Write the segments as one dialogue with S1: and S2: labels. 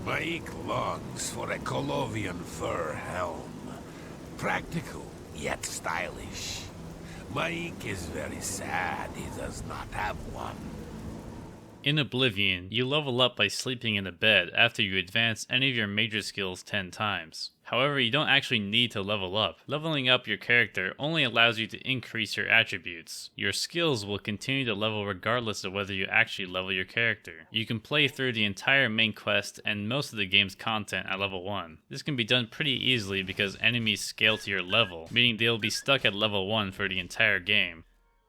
S1: Maik longs for a Colovian fur helm. Practical, yet stylish. Maik is very sad he does not have one.
S2: In Oblivion, you level up by sleeping in a bed after you advance any of your major skills 10 times. However, you don't actually need to level up. Leveling up your character only allows you to increase your attributes. Your skills will continue to level regardless of whether you actually level your character. You can play through the entire main quest and most of the game's content at level 1. This can be done pretty easily because enemies scale to your level, meaning they'll be stuck at level 1 for the entire game.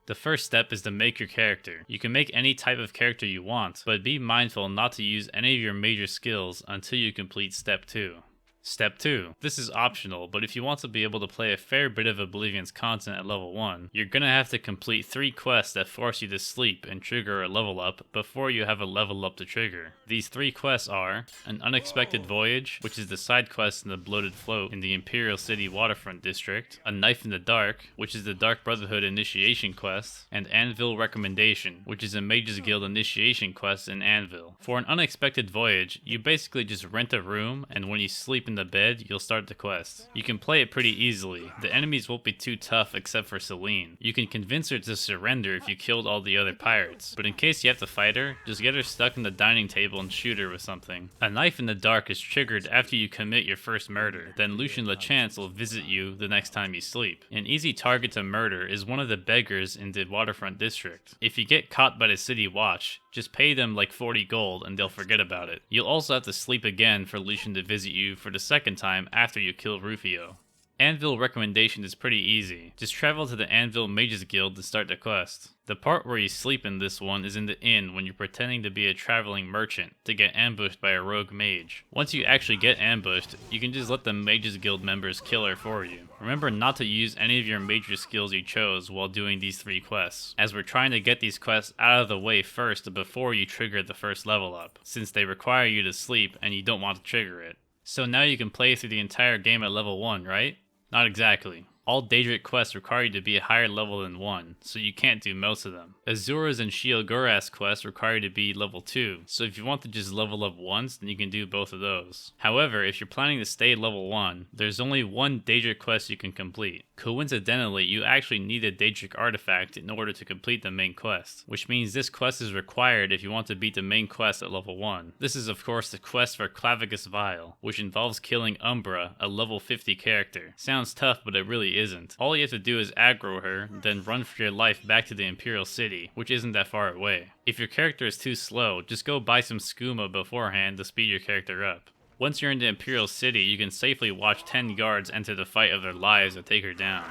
S2: The first step is to make your character. You can make any type of character you want, but be mindful not to use any of your major skills until you complete step 2. Step 2. This is optional, but if you want to be able to play a fair bit of Oblivion's content at level 1, you're gonna have to complete 3 quests that force you to sleep and trigger a level up before you have a level up to trigger. These 3 quests are An Unexpected Voyage, which is the side quest in the Bloated Float in the Imperial City Waterfront District, A Knife in the Dark, which is the Dark Brotherhood Initiation quest, and Anvil Recommendation, which is a Mages Guild initiation quest in Anvil. For An Unexpected Voyage, you basically just rent a room, and when you sleep in the bed, you'll start the quest. You can play it pretty easily. The enemies won't be too tough except for Celine. You can convince her to surrender if you killed all the other pirates, but in case you have to fight her, just get her stuck in the dining table and shoot her with something. A Knife in the Dark is triggered after you commit your first murder, then Lucian LeChance will visit you the next time you sleep. An easy target to murder is one of the beggars in the Waterfront District. If you get caught by the City Watch, just pay them like 40 gold and they'll forget about it. You'll also have to sleep again for Lucian to visit you for the second time after you kill Rufio. Anvil Recommendation is pretty easy. Just travel to the Anvil Mages Guild to start the quest. The part where you sleep in this one is in the inn when you're pretending to be a traveling merchant to get ambushed by a rogue mage. Once you actually get ambushed, you can just let the Mages Guild members kill her for you. Remember not to use any of your major skills you chose while doing these 3 quests, as we're trying to get these quests out of the way first before you trigger the first level up, since they require you to sleep and you don't want to trigger it. So now you can play through the entire game at level 1, right? Not exactly. All Daedric quests require you to be a higher level than 1, so you can't do most of them. Azura's and Sheogorath's quests require you to be level 2, so if you want to just level up once, then you can do both of those. However, if you're planning to stay level 1, there's only one Daedric quest you can complete. Coincidentally, you actually need a Daedric artifact in order to complete the main quest, which means this quest is required if you want to beat the main quest at level 1. This is of course the quest for Clavicus Vial, which involves killing Umbra, a level 50 character. Sounds tough, but it really isn't. All you have to do is aggro her, then run for your life back to the Imperial City, which isn't that far away. If your character is too slow, just go buy some skooma beforehand to speed your character up. Once you're in the Imperial City, you can safely watch 10 guards enter the fight of their lives to take her down.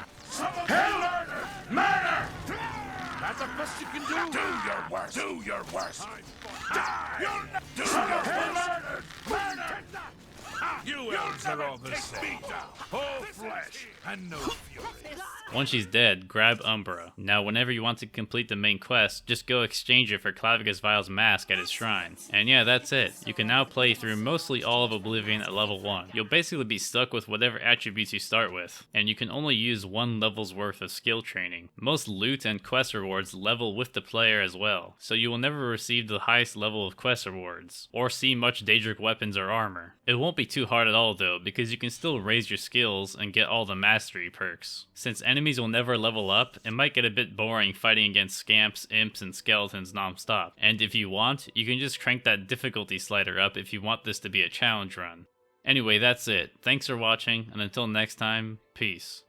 S1: Murder! Murder! That's the best you can do! Do your worst! Do your worst! Die! Do your worst! Murder! You elves are all the same. All flesh and no fury.
S2: Once she's dead, grab Umbra. Now whenever you want to complete the main quest, just go exchange it for Clavicus Vial's mask at his shrine. And yeah, that's it. You can now play through mostly all of Oblivion at level 1. You'll basically be stuck with whatever attributes you start with, and you can only use 1 level's worth of skill training. Most loot and quest rewards level with the player as well, so you will never receive the highest level of quest rewards, or see much Daedric weapons or armor. It won't be too hard at all though, because you can still raise your skills and get all the mastery perks. Since enemies will never level up, it might get a bit boring fighting against scamps, imps, and skeletons non-stop. And if you want, you can just crank that difficulty slider up if you want this to be a challenge run. Anyway, that's it. Thanks for watching, and until next time, peace.